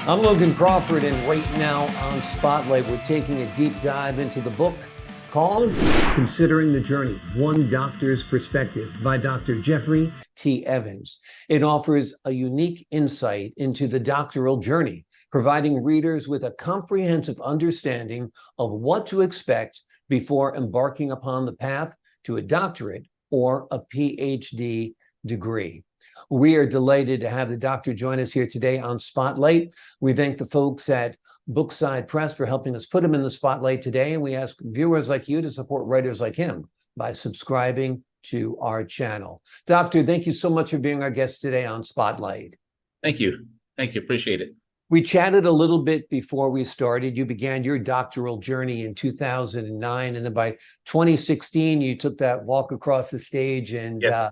I'm Logan Crawford, and right now on Spotlight, we're taking a deep dive into the book called Considering the Journey, One Doctor's Perspective by Dr. Jeffrey T. Evans. It offers a unique insight into the doctoral journey, providing readers with a comprehensive understanding of what to expect before embarking upon the path to a doctorate or a PhD degree. We are delighted to have the doctor join us here today on Spotlight. We thank the folks at Bookside Press for helping us put him in the spotlight today. And we ask viewers like you to support writers like him by subscribing to our channel. Doctor, thank you so much for being our guest today on Spotlight. Thank you. Thank you. Appreciate it. We chatted a little bit before we started. You began your doctoral journey in 2009. And then by 2016, you took that walk across the stage and Yes.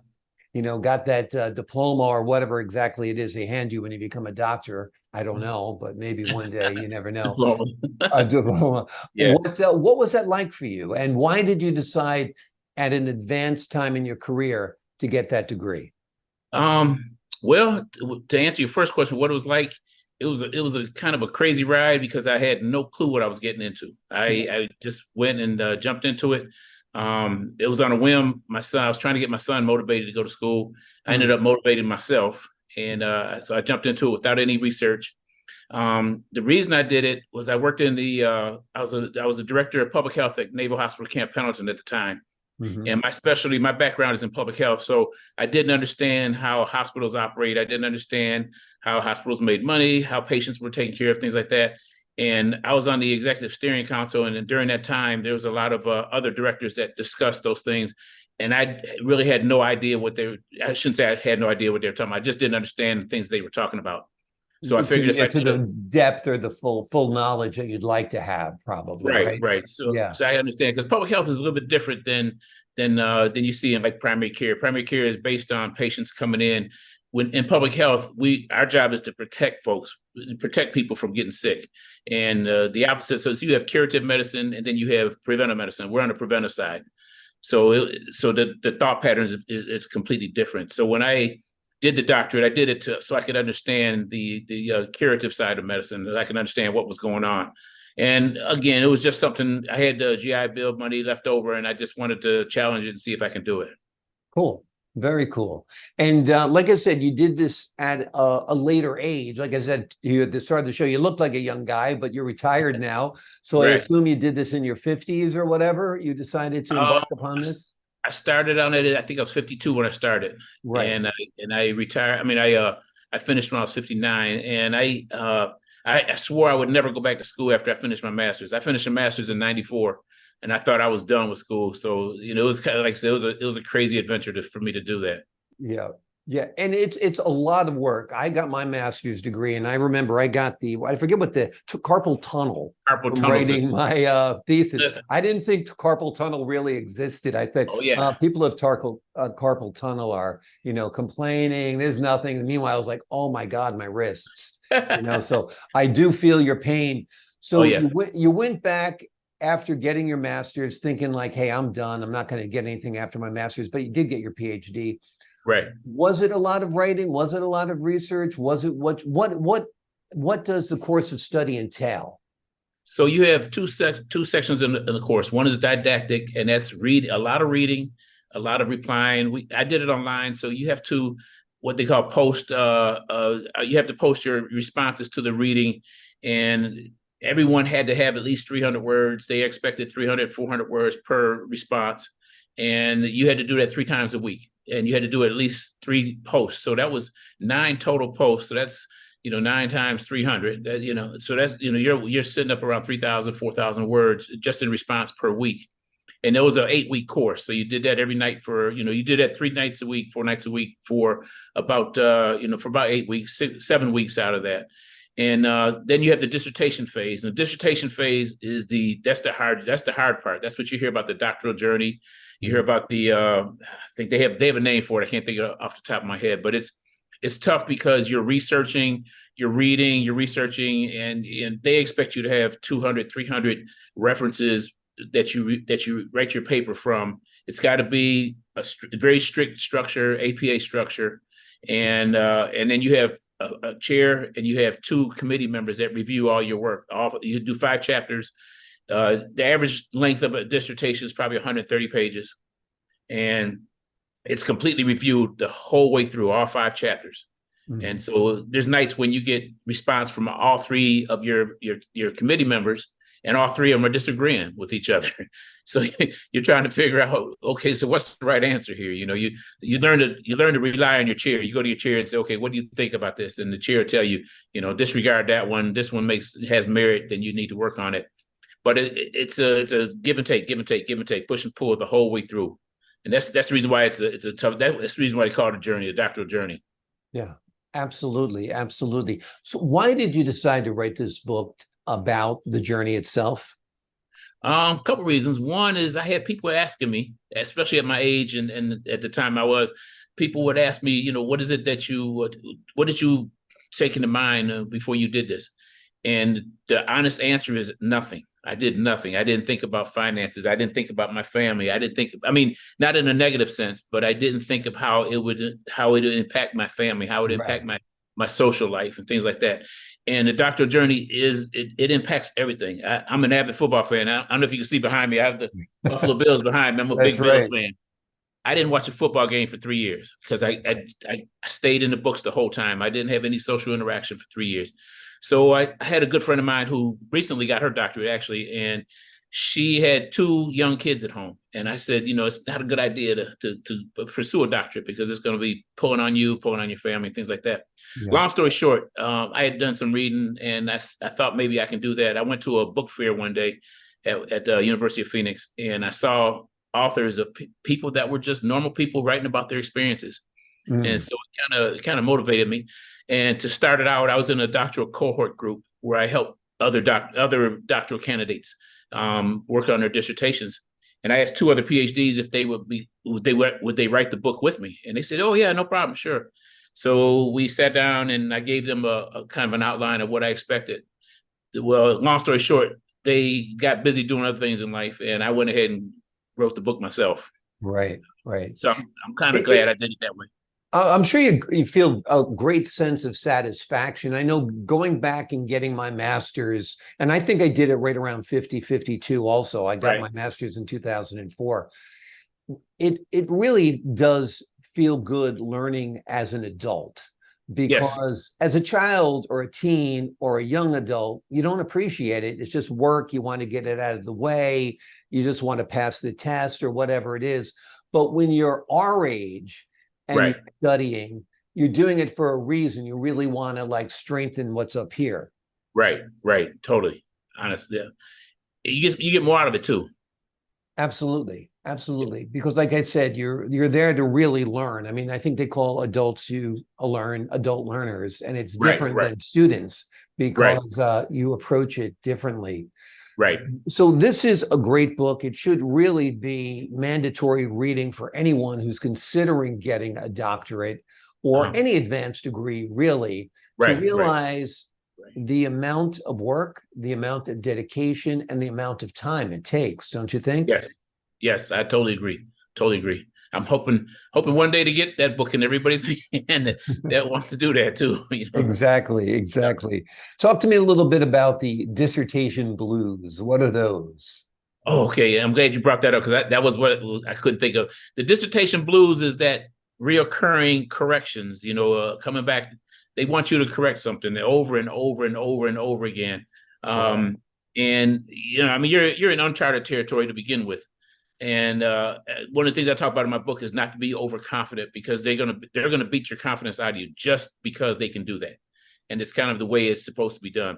Got that diploma or whatever exactly it is they hand you when you become a doctor. I don't know, but maybe one day, you never know. Diploma. A diploma. Yeah. What was that like for you? And why did you decide at an advanced time in your career to get that degree? Well, to answer your first question, what it was like, it was a kind of a crazy ride because I had no clue what I was getting into. I just went and jumped into it. It was on a whim. I was trying to get my son motivated to go to school. I ended up motivating myself. And so I jumped into it without any research. The reason I did it was I worked in I was a director of public health at Naval Hospital Camp Pendleton at the time. Mm-hmm. And my background is in public health. So I didn't understand how hospitals operate. I didn't understand how hospitals made money, how patients were taken care of, things like that. And I was on the executive steering council. And then during that time, there was a lot of other directors that discussed those things. And I really had no idea I shouldn't say I had no idea what they were talking about. I just didn't understand the things they were talking about. So I figured to the depth or the full knowledge that you'd like to have, probably. Right. So I understand, because public health is a little bit different than you see in like primary care. Primary care is based on patients coming in. When in public health, our job is to protect people from getting sick, and the opposite. So you have curative medicine, and then you have preventive medicine. We're on the preventive side. So the thought patterns is completely different. So when I did the doctorate, I did it so I could understand the curative side of medicine, that I could understand what was going on. And again, it was just something. I had the GI Bill money left over, and I just wanted to challenge it and see if I can do it. Cool. Very cool. And like I said, you did this at a later age. Like I said, you at the start of the show, you looked like a young guy, but you're retired now. So Right. I assume you did this in your 50s or whatever. You decided to embark upon this? I started on it. I think I was 52 when I started. Right. And I retired. I mean, I finished when I was 59, and I swore I would never go back to school after I finished my master's. I finished a master's in '94. And I thought I was done with school. So, it was kind of like I said, it was a crazy adventure for me to do that. Yeah. Yeah. And it's a lot of work. I got my master's degree, and I remember I got I forget what the carpal tunnel. Carpal tunnel. Writing my thesis. I didn't think carpal tunnel really existed. I think people of carpal tunnel are, complaining. There's nothing. And meanwhile, I was like, oh my God, my wrists. So I do feel your pain. So you went back after getting your master's thinking like, hey, I'm done. I'm not going to get anything after my master's, but you did get your PhD. Right. Was it a lot of writing? Was it a lot of research? Was it what does the course of study entail? So you have two sections in the course. One is didactic, and that's a lot of reading, a lot of replying. I did it online. So you have to, what they call post, you have to post your responses to the reading, and everyone had to have at least 300 words. They expected 300, 400 words per response. And you had to do that 3 times a week. And you had to do at least 3 posts. So that was 9 total posts. So that's, 9 times 300. So that's, you're sitting up around 3,000, 4,000 words just in response per week. And that was an 8-week course. So you did that every night you did that 3 nights a week, 4 nights a week for about, for about 8 weeks, 7 weeks out of that. And then you have the dissertation phase. And the dissertation phase is that's the hard part. That's what you hear about the doctoral journey. You hear about I think they have a name for it. I can't think of it off the top of my head, but it's tough because you're researching, you're reading, you're researching, and they expect you to have 200, 300 references that you write your paper from. It's got to be a very strict structure, APA structure. And then you have a chair, and you have 2 committee members that review all your work. You do 5 chapters. The average length of a dissertation is probably 130 pages, and it's completely reviewed the whole way through, all 5 chapters. Mm-hmm. And so there's nights when you get response from all 3 of your committee members, and all 3 of them are disagreeing with each other. So you're trying to figure out, okay, so what's the right answer here? You learn to rely on your chair. You go to your chair and say, okay, what do you think about this? And the chair will tell you, disregard that one. This one has merit, then you need to work on it. But it's a give and take, push and pull the whole way through. And that's the reason why it's a tough. That's the reason why they call it a journey, a doctoral journey. Yeah, absolutely, absolutely. So why did you decide to write this book about the journey itself? A couple of reasons. One is I had people asking me, especially at my age and at the time people would ask me, what is it that what did you take into mind before you did this? And the honest answer is nothing. I did nothing. I didn't think about finances. I didn't think about my family. Not in a negative sense, but I didn't think of how it would impact my family, how it would impact my social life and things like that. And the doctoral journey it impacts everything. I'm an avid football fan. I don't know if you can see behind me. I have the Buffalo Bills behind me. I'm a big Bills fan. I didn't watch a football game for 3 years because I stayed in the books the whole time. I didn't have any social interaction for 3 years. So I had a good friend of mine who recently got her doctorate, actually, and she had 2 young kids at home. And I said, it's not a good idea to pursue a doctorate because it's going to be pulling on you, pulling on your family, things like that. Yeah. Long story short, I had done some reading, and I thought maybe I can do that. I went to a book fair one day at the University of Phoenix, and I saw authors of people that were just normal people writing about their experiences. And so it kind of motivated me. And to start it out, I was in a doctoral cohort group where I helped other doctoral candidates work on their dissertations. And I asked 2 other PhDs if they would they write the book with me? And they said, "Oh yeah, no problem, sure." So we sat down and I gave them a kind of an outline of what I expected. Well, long story short, they got busy doing other things in life, and I went ahead and wrote the book myself. Right. So I'm kind of glad I did it that way. I'm sure you feel a great sense of satisfaction. I know going back and getting my master's, and I think I did it right around 52 also. I got my master's in 2004. It really does feel good learning as an adult, because as a child or a teen or a young adult, you don't appreciate it. It's just work. You want to get it out of the way. You just want to pass the test or whatever it is. But when you're our age, and you're studying, you're doing it for a reason. You really want to strengthen what's up here. Right. Totally. Honestly, yeah. You get more out of it too. Absolutely. Because like I said, you're there to really learn. I think they call adults adult learners, and it's different than students because you approach it differently. Right. So this is a great book. It should really be mandatory reading for anyone who's considering getting a doctorate or any advanced degree, really, to realize the amount of work, the amount of dedication, and the amount of time it takes, don't you think? Yes, I totally agree. I'm hoping one day to get that book in everybody's hand that wants to do that too. Exactly. Talk to me a little bit about the dissertation blues. What are those? Oh, okay. I'm glad you brought that up, because that was what I couldn't think of. The dissertation blues is that reoccurring corrections, coming back. They want you to correct something over and over again. And you're in uncharted territory to begin with. And one of the things I talk about in my book is not to be overconfident, because they're gonna beat your confidence out of you just because they can do that. And it's kind of the way it's supposed to be done.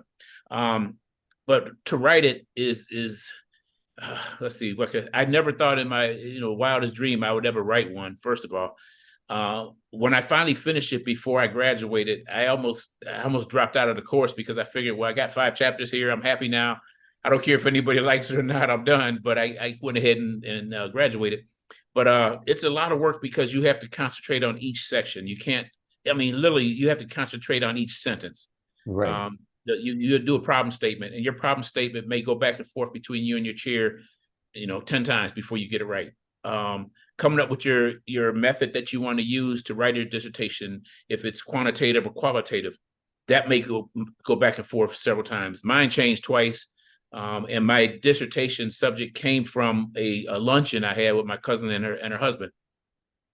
But to write it is let's see, I never thought in my wildest dream I would ever write one. First of all, when I finally finished it before I graduated, I almost dropped out of the course, because I figured, well, I got 5 chapters here. I'm happy now. I don't care if anybody likes it or not. I'm done. But I went ahead and graduated. But it's a lot of work, because you have to concentrate on each section. You can't. Literally, you have to concentrate on each sentence. Right. You do a problem statement, and your problem statement may go back and forth between you and your chair, 10 times before you get it right. coming up with your method that you want to use to write your dissertation, if it's quantitative or qualitative. That may go back and forth several times. Mine changed twice. And my dissertation subject came from a luncheon I had with my cousin and her husband.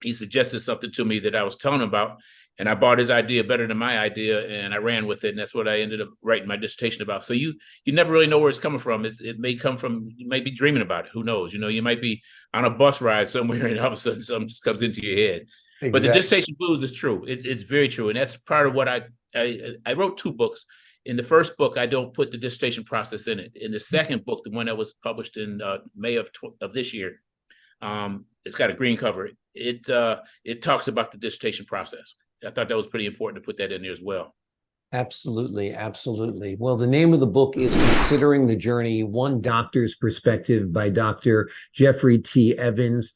He suggested something to me that I was telling him about, and I bought his idea better than my idea, and I ran with it, and that's what I ended up writing my dissertation about. So you never really know where it's coming from. It may come from, you may be dreaming about it. Who knows? You might be on a bus ride somewhere, and all of a sudden something just comes into your head. Exactly. But the dissertation blues is true. It's very true, and that's part of what I wrote 2 books. In the first book, I don't put the dissertation process in it. In the second book, the one that was published in May of this year, it's got a green cover. It talks about the dissertation process. I thought that was pretty important to put that in there as well. Absolutely, absolutely. Well, the name of the book is Considering the Journey, One Doctor's Perspective by Dr. Jeffrey T. Evans.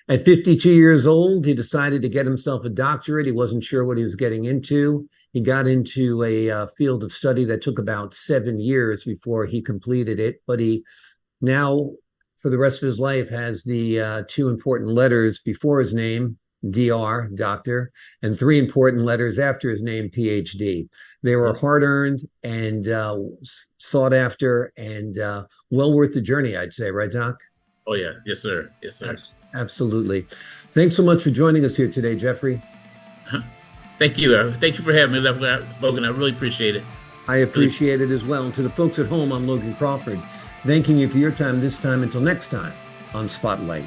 At 52 years old, he decided to get himself a doctorate. He wasn't sure what he was getting into. He got into a field of study that took about 7 years before he completed it, but he now, for the rest of his life, has the 2 important letters before his name, DR, doctor, and 3 important letters after his name, PhD. They were hard-earned and sought after, and well worth the journey, I'd say, right, Doc? Oh, yeah. Yes, sir. Yes, sir. Absolutely. Thanks so much for joining us here today, Jeffrey. Thank you. Thank you for having me, Logan. I really appreciate it. I appreciate it as well. And to the folks at home, I'm Logan Crawford, thanking you for your time this time. Until next time on Spotlight.